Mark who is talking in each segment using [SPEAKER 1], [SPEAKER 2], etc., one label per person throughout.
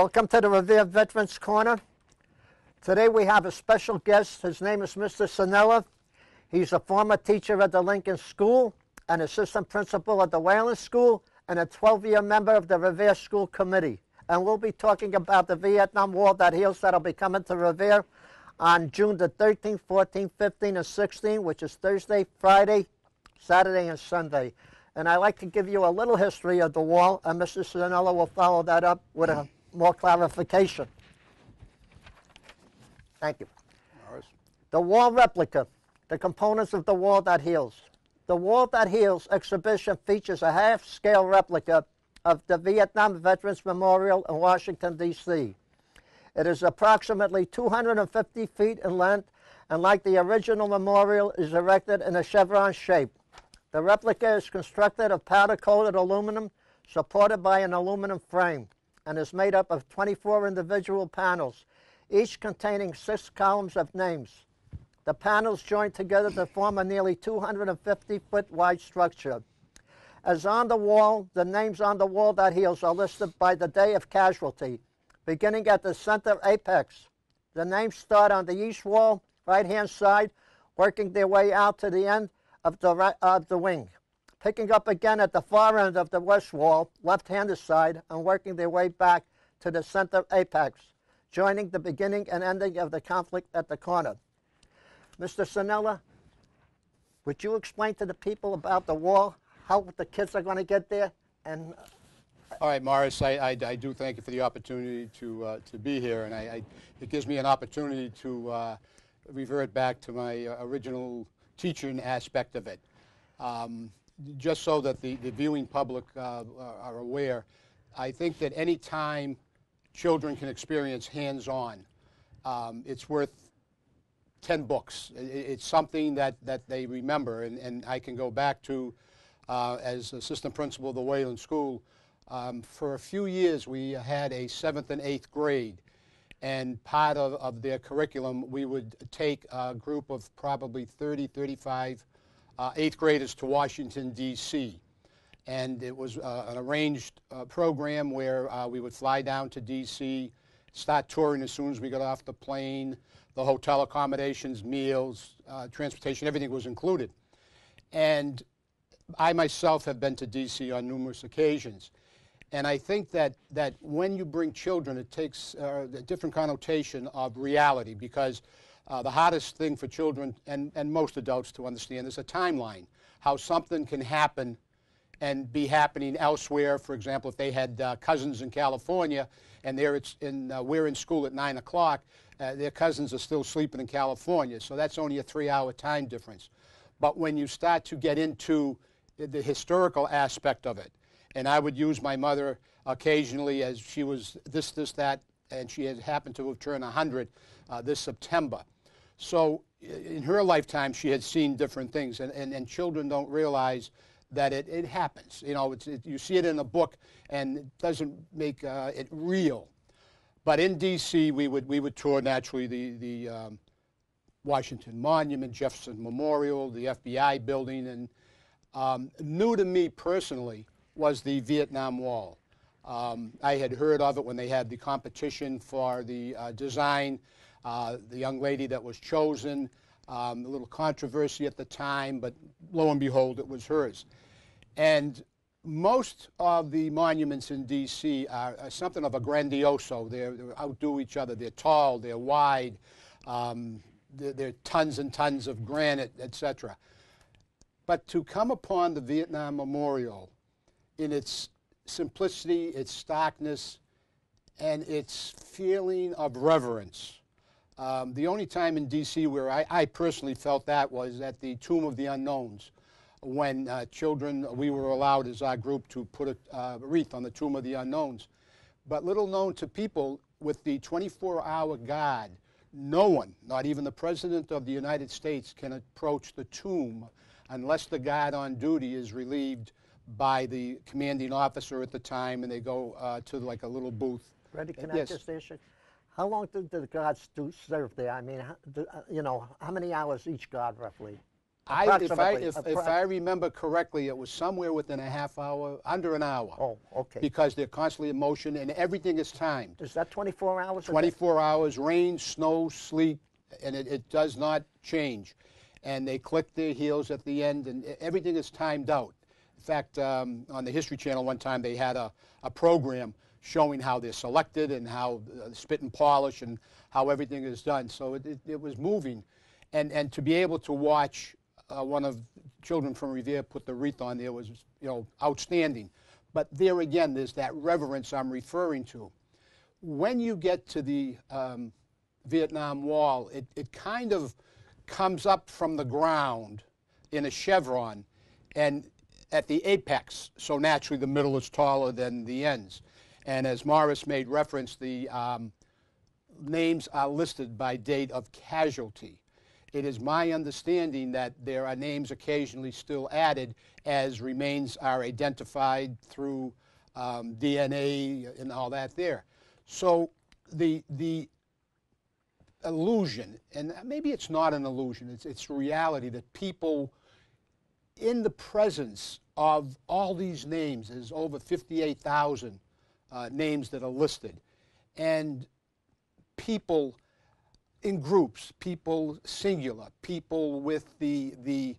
[SPEAKER 1] Welcome to the Revere Veterans Corner. Today we have a special guest. His name is Mr. Sannella. He's a former teacher at the Lincoln School, an assistant principal at the Wayland School, and a 12-year member of the Revere School Committee. And we'll be talking about the Vietnam War that heals that'll be coming to Revere on June the 13th, 14th, 15th, and 16th, which is Thursday, Friday, Saturday, and Sunday. And I'd like to give you a little history of the wall, and Mr. Sannella will follow that up with a more clarification. Thank you. The wall replica, the components of the wall that heals. The Wall That Heals exhibition features a half-scale replica of the Vietnam Veterans Memorial in Washington, D.C. It is approximately 250 feet in length, and like the original memorial, is erected in a chevron shape. The replica is constructed of powder-coated aluminum supported by an aluminum frame and is made up of 24 individual panels, each containing 6 columns of names. The panels join together to form a nearly 250-foot wide structure. As on the wall, the names on the wall that heals are listed by the day of casualty, beginning at the center apex. The names start on the east wall, right-hand side, working their way out to the end of the wing, picking up again at the far end of the west wall, left-handed side, and working their way back to the center apex, joining the beginning and ending of the conflict at the corner. Mr. Sannella, would you explain to the people about the wall, how the kids are going to get there? And
[SPEAKER 2] all right, Morris, I do thank you for the opportunity to be here, and it gives me an opportunity to revert back to my original teaching aspect of it. Just so that the viewing public are aware, I think that any time children can experience hands-on, it's worth 10 books. It's something that they remember, and I can go back to, as assistant principal of the Wayland School, for a few years we had a 7th and 8th grade, and part of their curriculum we would take a group of probably 30, 35 8th graders to Washington, D.C. And it was an arranged program where we would fly down to D.C., start touring as soon as we got off the plane. The hotel accommodations, meals, transportation, everything was included. And I myself have been to D.C. on numerous occasions. And I think that when you bring children, it takes a different connotation of reality, because the hardest thing for children and most adults to understand is a timeline, how something can happen and be happening elsewhere. For example, if they had cousins in California and we're in school at 9 o'clock, their cousins are still sleeping in California, so that's only a 3-hour time difference. But when you start to get into the historical aspect of it, and I would use my mother occasionally, as she was this, that, and she had happened to have turned 100 this September. So in her lifetime, she had seen different things, and children don't realize that it happens. You know, you see it in a book, and it doesn't make it real. But in D.C., we would tour naturally the Washington Monument, Jefferson Memorial, the FBI building, and new to me personally was the Vietnam Wall. I had heard of it when they had the competition for the design, the young lady that was chosen, a little controversy at the time, but lo and behold, it was hers. And most of the monuments in D.C. are something of a grandioso. They outdo each other. They're tall, they're wide, they're tons and tons of granite, etc. But to come upon the Vietnam Memorial in its simplicity, its starkness, and its feeling of reverence. The only time in D.C. where I personally felt that was at the Tomb of the Unknowns, when we were allowed as our group to put a wreath on the Tomb of the Unknowns. But little known to people, with the 24-hour guard, no one, not even the President of the United States, can approach the tomb unless the guard on duty is relieved by the commanding officer at the time, and they go to like a little booth.
[SPEAKER 1] Ready, can I just ask you, how long do the guards serve there? I mean, you know, how many hours each guard roughly? Approximately.
[SPEAKER 2] If I remember correctly, it was somewhere within a half hour, under an hour.
[SPEAKER 1] Oh, okay.
[SPEAKER 2] Because they're constantly in motion and everything is timed.
[SPEAKER 1] Is that 24 hours a day?
[SPEAKER 2] 24 hours, rain, snow, sleet, and it does not change. And they click their heels at the end, and everything is timed out. In fact, on the History Channel one time, they had a program showing how they're selected and how spit and polish and how everything is done. So it was moving. And to be able to watch one of children from Revere put the wreath on there was, outstanding. But there again, there's that reverence I'm referring to. When you get to the Vietnam Wall, it kind of comes up from the ground in a chevron and at the apex, so naturally the middle is taller than the ends. And as Morris made reference, the names are listed by date of casualty. It is my understanding that there are names occasionally still added as remains are identified through DNA and all that there. So the illusion, and maybe it's not an illusion, it's reality that people in the presence of all these names, there's over 58,000 names that are listed, and people in groups, people singular, people with an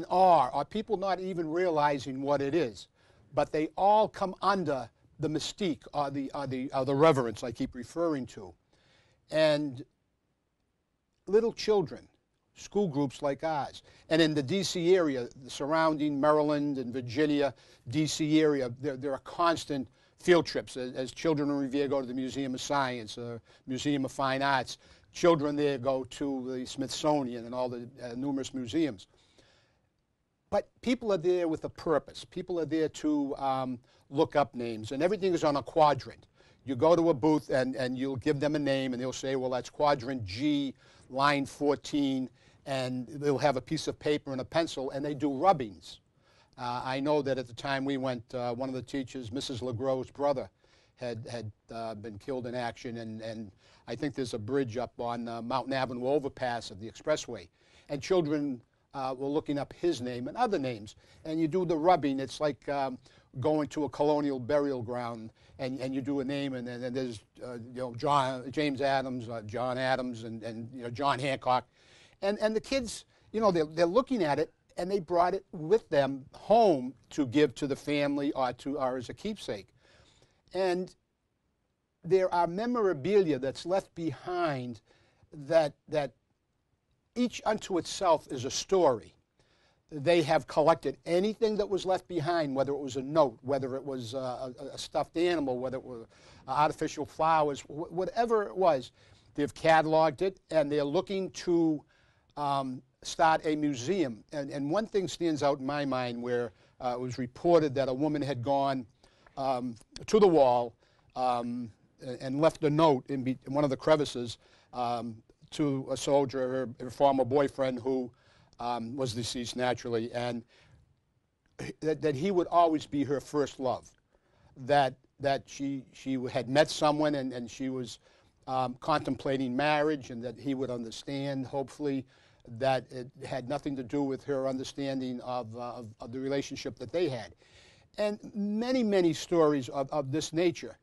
[SPEAKER 2] awe, or people not even realizing what it is, but they all come under the mystique or the reverence I keep referring to. And little children, school groups like ours, and in the D.C. area, the surrounding Maryland and Virginia, D.C. area, there are constant field trips. As children in Revere go to the Museum of Science, Museum of Fine Arts, children there go to the Smithsonian and all the numerous museums. But people are there with a purpose. People are there to look up names, and everything is on a quadrant. You go to a booth and you'll give them a name, and they'll say, well, that's quadrant G, line 14, and they'll have a piece of paper and a pencil, and they do rubbings. I know that at the time we went, one of the teachers, Mrs. LeGros' brother, had been killed in action, and I think there's a bridge up on Mountain Avenue overpass of the expressway. And children were looking up his name and other names, and you do the rubbing. It's like going to a colonial burial ground, and you do a name, and then there's James Adams, John Adams, and John Hancock, and the kids, they're looking at it, and they brought it with them home to give to the family or as a keepsake. And there are memorabilia that's left behind that each unto itself is a story. They have collected anything that was left behind, whether it was a note, whether it was a stuffed animal, whether it were artificial flowers, whatever it was. They've cataloged it, and they're looking to start a museum. And one thing stands out in my mind where it was reported that a woman had gone to the wall and left a note in one of the crevices to a soldier, her former boyfriend, who was deceased naturally, and that he would always be her first love, that she had met someone and she was contemplating marriage, and that he would understand, hopefully, that it had nothing to do with her understanding of the relationship that they had. And many, many stories of this nature.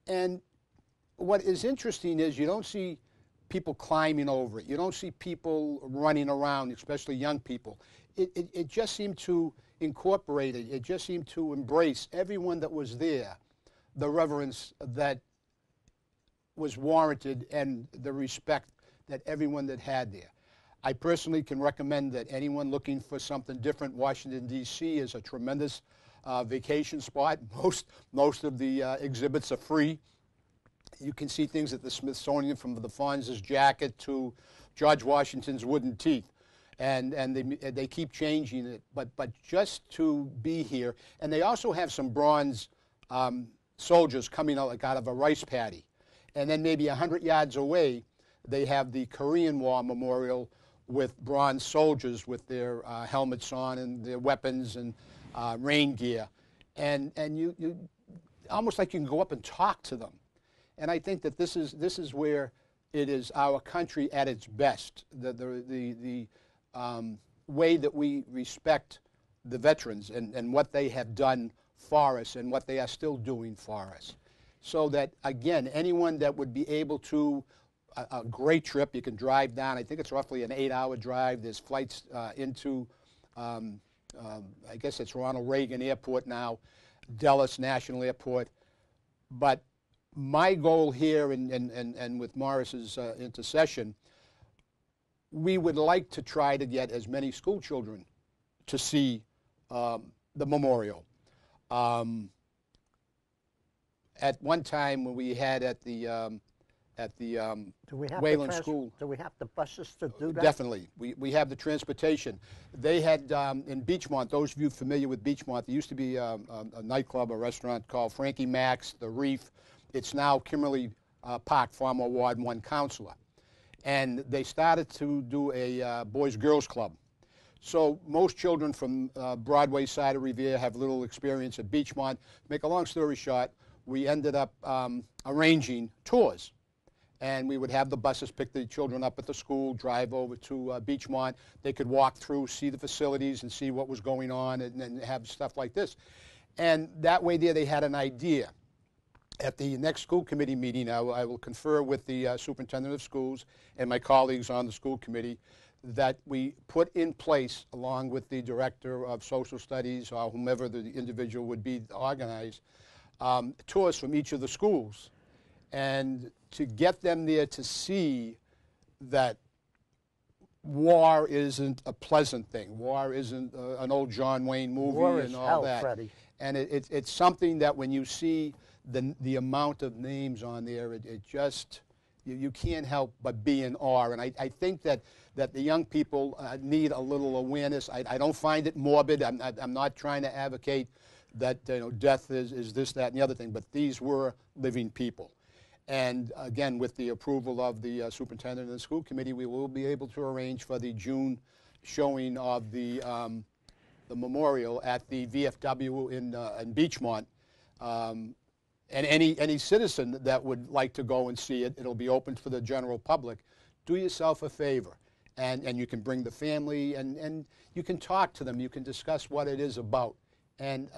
[SPEAKER 2] And what is interesting is you don't see people climbing over it. You don't see people running around, especially young people. It just seemed to incorporate it. It just seemed to embrace everyone that was there, the reverence that was warranted and the respect that everyone that had there. I personally can recommend that anyone looking for something different, Washington, D.C. is a tremendous vacation spot. Most of the exhibits are free. You can see things at the Smithsonian, from the Fonz's jacket to George Washington's wooden teeth. And they keep changing it, but just to be here. And they also have some bronze soldiers coming out out of a rice paddy. And then maybe 100 yards away, they have the Korean War Memorial with bronze soldiers with their helmets on and their weapons and rain gear. And you almost like you can go up and talk to them. And I think that this is where it is our country at its best. The way that we respect the veterans and what they have done for us and what they are still doing for us. So that, again, anyone that would be able to, a great trip, you can drive down, I think it's roughly an 8-hour drive. There's flights into, I guess it's Ronald Reagan Airport now, Dulles National Airport. But my goal here, and with Morris's intercession, we would like to try to get as many school children to see the memorial. At one time, when we had at the Wayland School.
[SPEAKER 1] Do we have the buses to do that?
[SPEAKER 2] Definitely. We have the transportation. They had in Beachmont, those of you familiar with Beachmont, there used to be a nightclub, a restaurant called Frankie Mac's, The Reef. It's now Kimberly Park, former Ward 1 councilor. And they started to do a boys-girls club. So most children from Broadway side of Revere have little experience at Beachmont. Make a long story short, we ended up arranging tours. And we would have the buses pick the children up at the school, drive over to Beachmont. They could walk through, see the facilities, and see what was going on, and have stuff like this. And that way there they had an idea. At the next school committee meeting, I will confer with the superintendent of schools and my colleagues on the school committee that we put in place, along with the director of social studies or whomever the individual would be organized, tours from each of the schools. And to get them there to see that war isn't a pleasant thing. War isn't an old John Wayne movie
[SPEAKER 1] war is
[SPEAKER 2] and all
[SPEAKER 1] hell,
[SPEAKER 2] that.
[SPEAKER 1] Freddie.
[SPEAKER 2] And it's something that when you see the amount of names on there, it just, you can't help but be in awe. And I think that the young people need a little awareness. I don't find it morbid. I'm not trying to advocate that death is this, that, and the other thing, but these were living people. And again, with the approval of the superintendent and the school committee, we will be able to arrange for the June showing of the memorial at the VFW in Beachmont. And any citizen that would like to go and see it, it'll be open for the general public. Do yourself a favor, and you can bring the family, and you can talk to them. You can discuss what it is about. And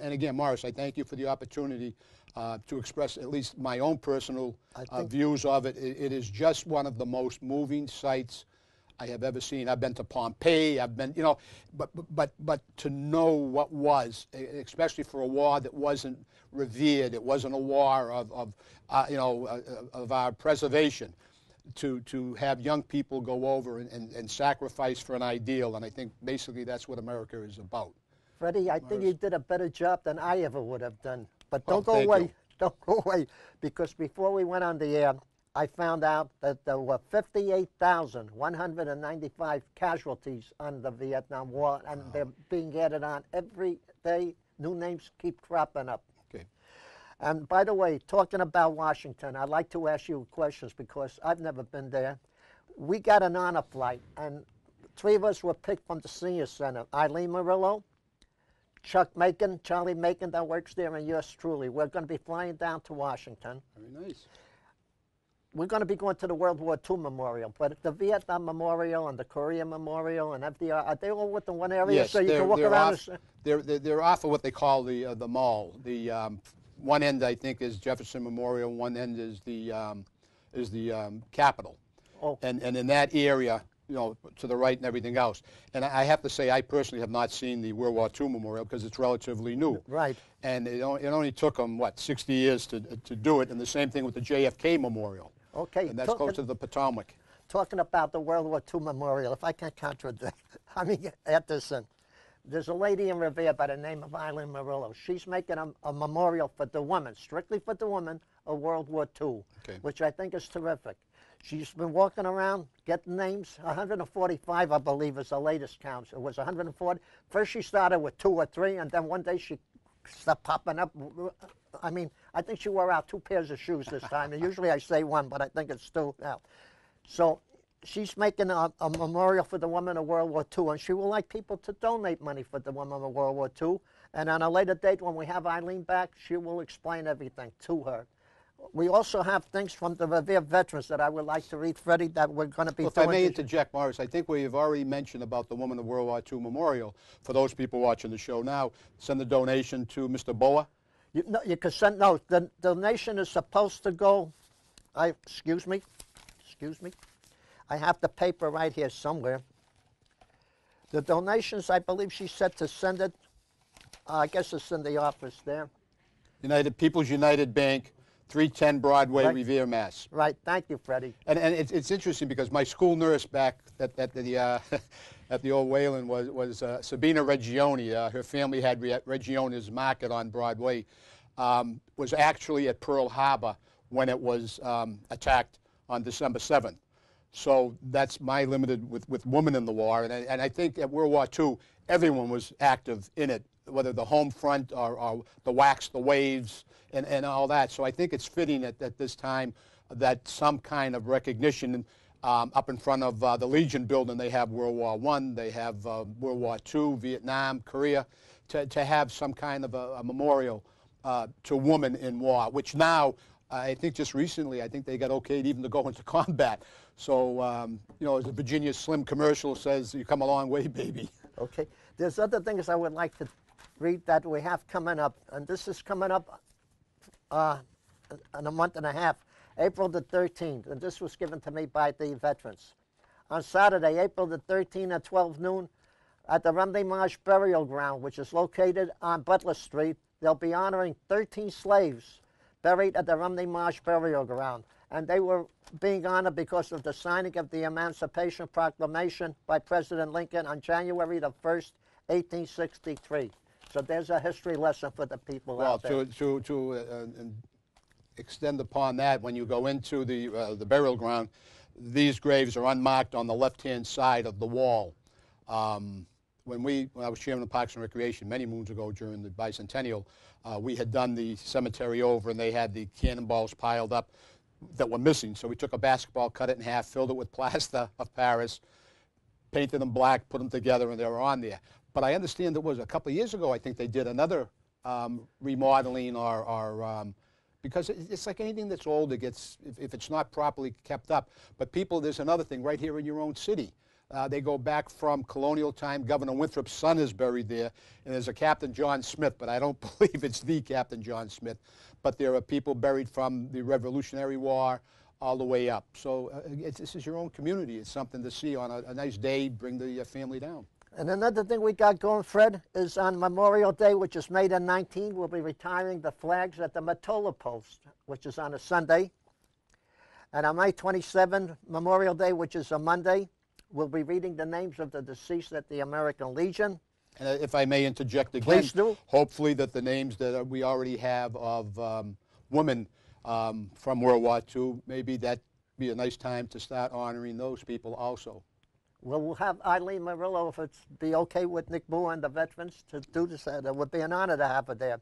[SPEAKER 2] again, Morris, I thank you for the opportunity to express at least my own personal views of it. It is just one of the most moving sights I have ever seen. I've been to Pompeii. I've been, but to know what was, especially for a war that wasn't revered, it wasn't a war of our preservation. To have young people go over and sacrifice for an ideal, and I think basically that's what America is about.
[SPEAKER 1] Freddie, I think you did a better job than I ever would have done. But don't go away. Don't go away, because before we went on the air, I found out that there were 58,195 casualties on the Vietnam War, and they're being added on every day. New names keep cropping up.
[SPEAKER 2] Okay.
[SPEAKER 1] And by the way, talking about Washington, I'd like to ask you questions because I've never been there. We got an honor flight, and 3 of us were picked from the senior center. Eileen Murillo, Chuck Macon, Charlie Macon that works there, and yours truly. We're going to be flying down to Washington.
[SPEAKER 2] Very nice.
[SPEAKER 1] We're going to be going to the World War II Memorial, but the Vietnam Memorial and the Korea Memorial and FDR, are they all within one area?
[SPEAKER 2] Yes,
[SPEAKER 1] so you can walk around?
[SPEAKER 2] They're off of what they call the mall. The one end, I think, is Jefferson Memorial. One end is the Capitol.
[SPEAKER 1] Oh.
[SPEAKER 2] And in that area, to the right and everything else. And I have to say, I personally have not seen the World War II Memorial because it's relatively new.
[SPEAKER 1] Right.
[SPEAKER 2] And it only took them, 60 years to do it, and the same thing with the JFK Memorial.
[SPEAKER 1] Okay.
[SPEAKER 2] And that's close to the Potomac.
[SPEAKER 1] Talking about the World War II Memorial, if I can contradict, add this in. There's a lady in Revere by the name of Eileen Murillo. She's making a memorial for the women, strictly for the women, of World War II, which I think is terrific. She's been walking around, getting names. 145, I believe, is the latest count. It was 140. First she started with 2 or 3, and then one day she stopped popping up. I think she wore out 2 pairs of shoes this time. And usually I say 1, but I think it's 2 now. So she's making a memorial for the women of World War II, and she would like people to donate money for the women of World War II. And on a later date, when we have Eileen back, she will explain everything to her. We also have things from the Revere veterans that I would like to read, Freddie, that we're going to be
[SPEAKER 2] Well, if
[SPEAKER 1] doing.
[SPEAKER 2] I may interject, Morris, I think we have already mentioned about the Women of World War II Memorial. For those people watching the show now, send a donation to Mr. Boa.
[SPEAKER 1] You can send, no, the donation is supposed to go, excuse me, I have the paper right here somewhere. The donations, I believe she said to send it, I guess it's in the office there.
[SPEAKER 2] People's United Bank, 310 Broadway,
[SPEAKER 1] Right.
[SPEAKER 2] Revere, Mass.
[SPEAKER 1] Right, thank you, Freddie.
[SPEAKER 2] And it's interesting because my school nurse back at the at the old Wayland was Sabina Regioni. Her family had Regioni's Market on Broadway. Was actually at Pearl Harbor when it was attacked on December 7th. So that's my limited with women in the war. And I think at World War II, everyone was active in it, whether the home front or the Wax, the Waves, and all that. So I think it's fitting at this time that some kind of recognition up in front of the Legion building. They have World War I, they have World War II, Vietnam, Korea, to have some kind of a memorial to women in war, which now, I think just recently, I think they got okayed even to go into combat. So, you know, as the Virginia Slim commercial says, you come a long way, baby.
[SPEAKER 1] Okay, there's other things I would like to read that we have coming up, and this is coming up in a month and a half, April the 13th, and this was given to me by the veterans. On Saturday, April the 13th at 12 noon, at the Rumney Marsh Burial Ground, which is located on Butler Street, they'll be honoring 13 slaves buried at the Rumney Marsh Burial Ground. And they were being honored because of the signing of the Emancipation Proclamation by President Lincoln on January the 1st, 1863. So there's a history lesson for the people out there.
[SPEAKER 2] Well, to extend upon that, when you go into the burial ground, these graves are unmarked on the left-hand side of the wall. When I was chairman of Parks and Recreation many moons ago during the bicentennial, we had done the cemetery over, and they had the cannonballs piled up that were missing. So we took a basketball, cut it in half, filled it with plaster of Paris, painted them black, put them together, and they were on there. But I understand it was a couple of years ago, I think they did another remodeling because it's like anything that's old, it gets, if it's not properly kept up. But people, there's another thing right here in your own city. They go back from colonial time. Governor Winthrop's son is buried there, and there's a Captain John Smith, but I don't believe it's the Captain John Smith. But there are people buried from the Revolutionary War all the way up. So this is your own community. It's something to see on a nice day, bring the family down.
[SPEAKER 1] And another thing we got going, Fred, is on Memorial Day, which is May the 19th, we'll be retiring the flags at the Matola Post, which is on a Sunday. And on May 27th, Memorial Day, which is a Monday, we'll be reading the names of the deceased at the American Legion.
[SPEAKER 2] And if I may interject again,
[SPEAKER 1] Please do.
[SPEAKER 2] Hopefully that the names that we already have of women from World War II, maybe that be a nice time to start honoring those people also.
[SPEAKER 1] Well, we'll have Eileen Murillo, if it's be okay with Nick Boo and the veterans, to do this. It would be an honor to have her there.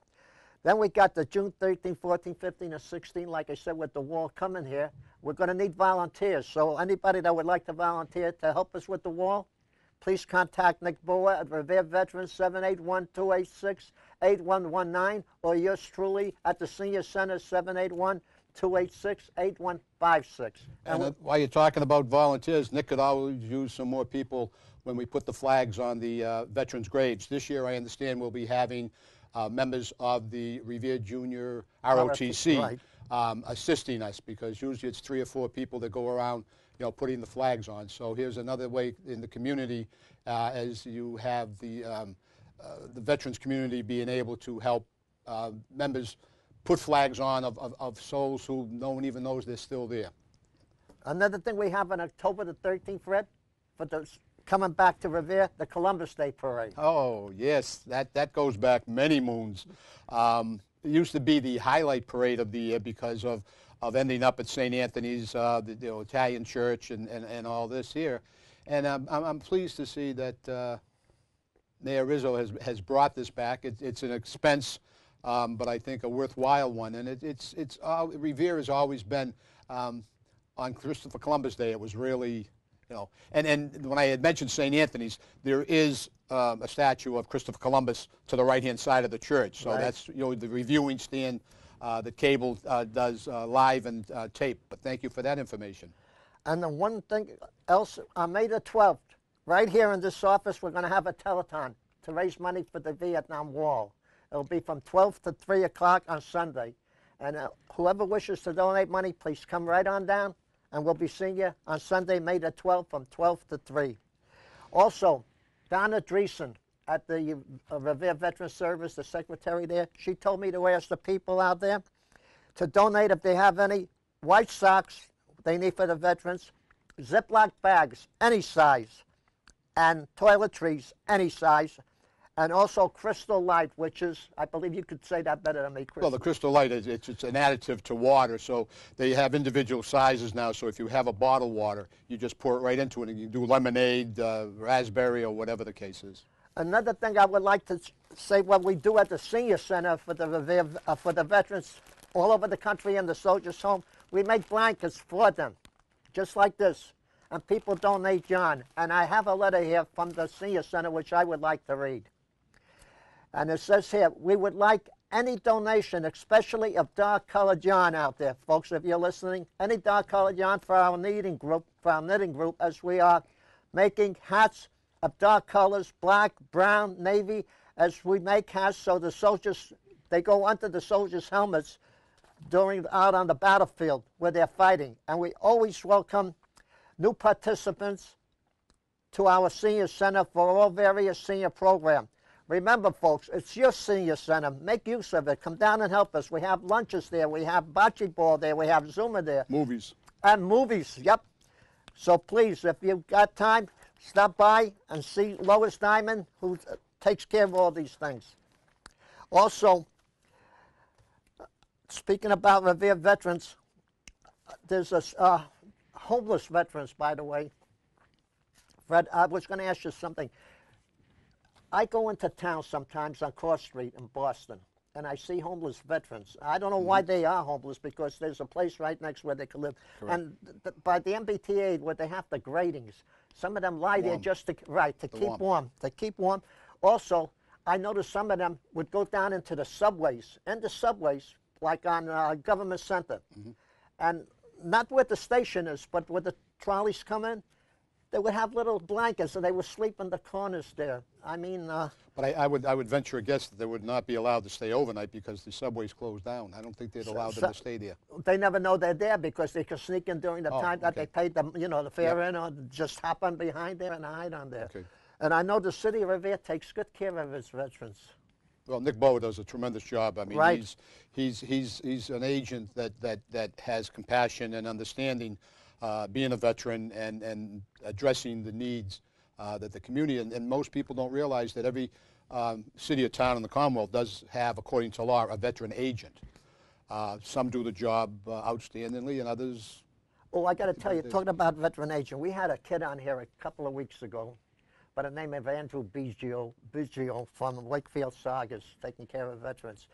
[SPEAKER 1] Then we got the June 13, 14, 15, and 16, like I said, with the wall coming here. We're going to need volunteers. So anybody that would like to volunteer to help us with the wall, please contact Nick Boa at Revere Veterans, 781-286-8119, or yours truly at the Senior Center, 781-286-8156.
[SPEAKER 2] And while you're talking about volunteers, Nick could always use some more people when we put the flags on the veterans' graves. This year, I understand we'll be having members of the Revere Junior ROTC
[SPEAKER 1] right.
[SPEAKER 2] Assisting us, because usually it's 3 or 4 people that go around, you know, putting the flags on. So here's another way in the community, as you have the veterans community being able to help members put flags on of souls who no one even knows they're still there.
[SPEAKER 1] Another thing we have on October the 13th, Fred, for those coming back to Revere, the Columbus Day Parade.
[SPEAKER 2] Oh, yes, that goes back many moons. It used to be the highlight parade of the year because of ending up at St. Anthony's, the Italian church, and all this here. And I'm pleased to see that Mayor Rizzo has brought this back. It's an expense, but I think a worthwhile one. And Revere has always been, on Christopher Columbus Day, it was really, you know, and when I had mentioned St. Anthony's, there is a statue of Christopher Columbus to the right-hand side of the church. So
[SPEAKER 1] right.
[SPEAKER 2] That's, you know, the reviewing stand that cable does live and tape. But thank you for that information.
[SPEAKER 1] And then one thing else, on May the 12th, right here in this office, we're going to have a telethon to raise money for the Vietnam Wall. It'll be from 12 to 3 o'clock on Sunday. And whoever wishes to donate money, please come right on down, and we'll be seeing you on Sunday, May the 12th, from 12 to 3. Also, Donna Dreesen at the Revere Veteran Service, the secretary there, she told me to ask the people out there to donate if they have any white socks they need for the veterans, Ziploc bags, any size, and toiletries, any size, and also Crystal Light, which is, I believe you could say that better than me, Chris.
[SPEAKER 2] Well, the Crystal Light, it's an additive to water, so they have individual sizes now, so if you have a bottled water, you just pour it right into it, and you do lemonade, raspberry, or whatever the case is.
[SPEAKER 1] Another thing I would like to say, what we do at the Senior Center for the veterans all over the country and the Soldiers' Home, we make blankets for them, just like this, and people donate yarn. And I have a letter here from the Senior Center which I would like to read. And it says here, we would like any donation, especially of dark-colored yarn out there, folks, if you're listening, any dark-colored yarn for our knitting group, as we are making hats of dark colors, black, brown, navy, as we make hats so the soldiers, they go under the soldiers' helmets out on the battlefield where they're fighting. And we always welcome new participants to our Senior Center for all various senior programs. Remember, folks, it's your Senior Center. Make use of it. Come down and help us. We have lunches there. We have bocce ball there. We have Zumba there.
[SPEAKER 2] Movies.
[SPEAKER 1] And movies, yep. So please, if you've got time, stop by and see Lois Diamond, who takes care of all these things. Also, speaking about Revere veterans, there's a homeless veterans, by the way. Fred, I was going to ask you something. I go into town sometimes on Cross Street in Boston, and I see homeless veterans. I don't know why they are homeless, because there's a place right next where they can live.
[SPEAKER 2] Correct.
[SPEAKER 1] And by the MBTA, where they have the gratings, some of them lie there just to keep warm. Also, I noticed some of them would go down into the subways, like on Government Center, and not where the station is, but where the trolleys come in. They would have little blankets, and they would sleep in the corners there. I mean...
[SPEAKER 2] But I would venture a guess that they would not be allowed to stay overnight because the subway's closed down. I don't think they'd allow them to stay there.
[SPEAKER 1] They never know they're there because they can sneak in during the time that they paid them, the fare in, or just hop on behind there and hide on there. Okay. And I know the city of Revere takes good care of its veterans.
[SPEAKER 2] Well, Nick Boa does a tremendous job. I mean,
[SPEAKER 1] right.
[SPEAKER 2] he's an agent that has compassion and understanding, being a veteran and addressing the needs that the community, and most people don't realize that every city or town in the Commonwealth does have, according to law, a veteran agent. Some do the job outstandingly, and others...
[SPEAKER 1] Oh, I got to tell you, talking about veteran agent, we had a kid on here a couple of weeks ago by the name of Andrew Biggio from Wakefield Sagas, taking care of veterans.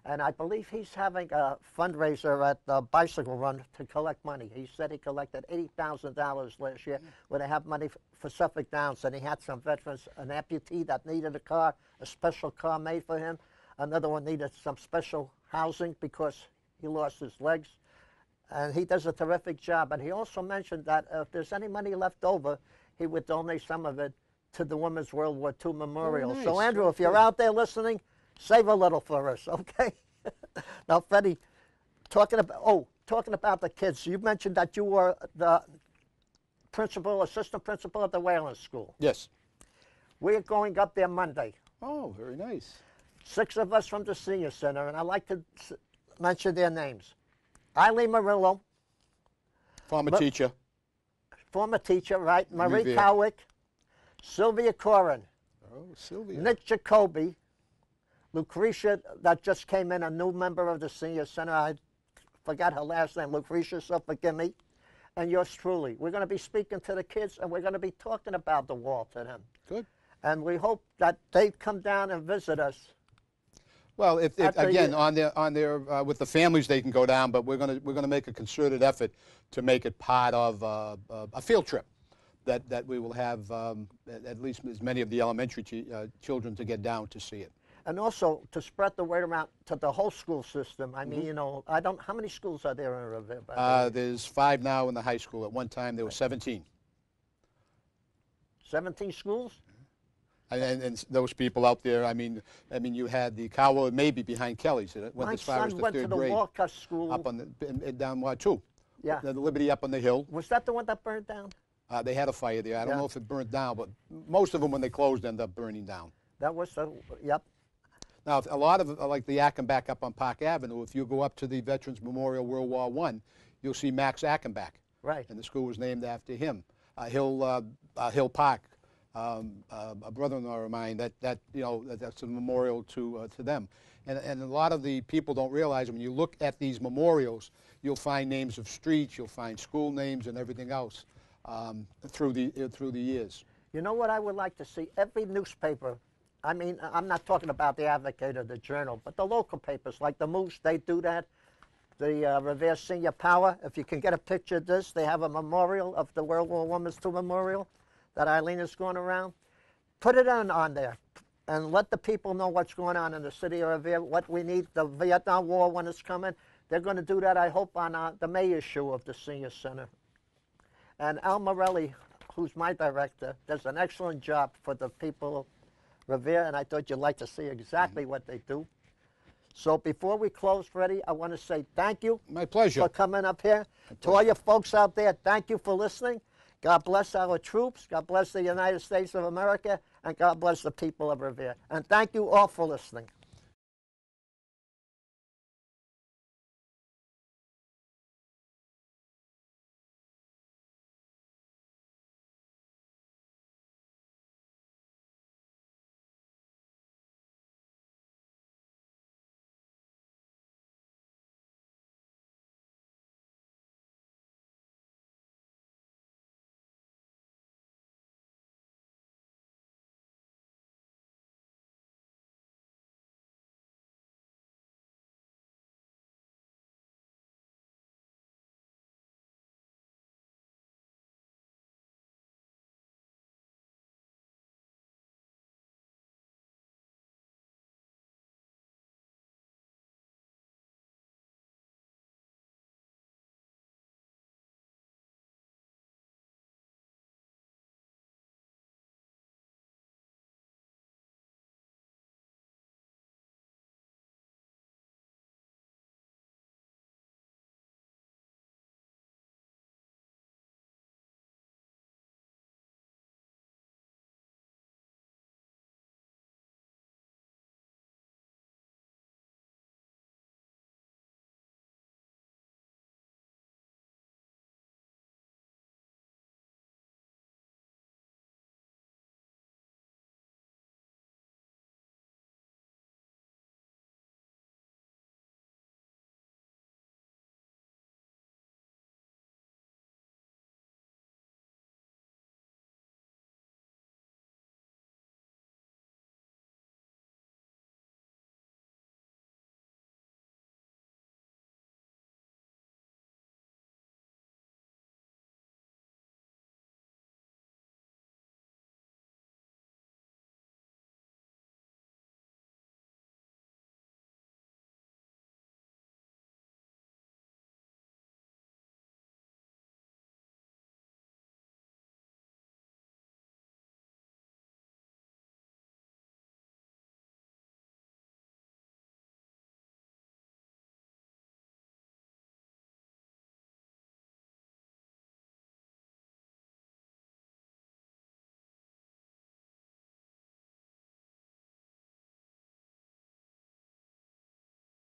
[SPEAKER 1] And I believe he's having a fundraiser at the Bicycle Run to collect money. He said he collected $80,000 last year where they have money for Suffolk Downs. And he had some veterans, an amputee that needed a car, a special car made for him. Another one needed some special housing because he lost his legs. And he does a terrific job. And he also mentioned that if there's any money left over, he would donate some of it to the Women's World War II Memorial. Oh, nice. So, Andrew, if you're out there listening, save a little for us, okay? Now, Freddie, talking about the kids, you mentioned that you were the assistant principal at the Wayland School.
[SPEAKER 2] Yes.
[SPEAKER 1] We're going up there Monday.
[SPEAKER 2] Oh, very nice.
[SPEAKER 1] 6 of us from the Senior Center, and I'd like to mention their names. Eileen Murillo.
[SPEAKER 2] Former teacher.
[SPEAKER 1] Former teacher, right. Marie Cowick. Sylvia Corin.
[SPEAKER 2] Oh, Sylvia.
[SPEAKER 1] Nick Jacoby. Lucretia, that just came in, a new member of the Senior Center. I forgot her last name, Lucretia, so forgive me. And yours truly. We're going to be speaking to the kids, and we're going to be talking about the wall to them.
[SPEAKER 2] Good.
[SPEAKER 1] And we hope that they come down and visit us.
[SPEAKER 2] Well, if again, on their with the families, they can go down, but we're going to make a concerted effort to make it part of a field trip that we will have at least as many of the elementary children to get down to see it.
[SPEAKER 1] And also to spread the word around to the whole school system. I mean, you know, how many schools are there in Revere? by the way?
[SPEAKER 2] There's 5 now in the high school. At one time, there were 17.
[SPEAKER 1] 17 schools?
[SPEAKER 2] And those people out there, I mean, you had the Cowell maybe behind Kelly's. It went
[SPEAKER 1] My
[SPEAKER 2] as far as
[SPEAKER 1] son
[SPEAKER 2] the
[SPEAKER 1] went to
[SPEAKER 2] 3rd
[SPEAKER 1] the
[SPEAKER 2] grade.
[SPEAKER 1] Walcott School.
[SPEAKER 2] Up on the, down Ward 2.
[SPEAKER 1] Yeah.
[SPEAKER 2] The Liberty up on the hill.
[SPEAKER 1] Was that the one that burned down?
[SPEAKER 2] They had a fire there. I don't
[SPEAKER 1] Yeah.
[SPEAKER 2] know if it burned down, but most of them, when they closed, ended up burning down.
[SPEAKER 1] That was the, yep.
[SPEAKER 2] Now, a lot of, like the Achenbach up on Park Avenue, if you go up to the Veterans Memorial World War I, you'll see Max Achenbach.
[SPEAKER 1] Right.
[SPEAKER 2] And the school was named after him. Hill Park, a brother-in-law of mine, that's a memorial to them. And a lot of the people don't realize when you look at these memorials, you'll find names of streets, you'll find school names and everything else through the years.
[SPEAKER 1] You know what I would like to see? Every newspaper, I mean, I'm not talking about the Advocate or the Journal, but the local papers like the Moose, they do that. The Revere Senior Power, if you can get a picture of this, they have a memorial of the World War I II memorial that Eileen is going around. Put it on there and let the people know what's going on in the city of Revere, what we need, the Vietnam War when it's coming. They're going to do that, I hope, on the May issue of the Senior Center. And Al Morelli, who's my director, does an excellent job for the people of Revere, and I thought you'd like to see exactly what they do. So before we close, Freddie, I want to say thank you.
[SPEAKER 2] My pleasure.
[SPEAKER 1] For coming up here. To all you folks out there, thank you for listening. God bless our troops. God bless the United States of America. And God bless the people of Revere. And thank you all for listening.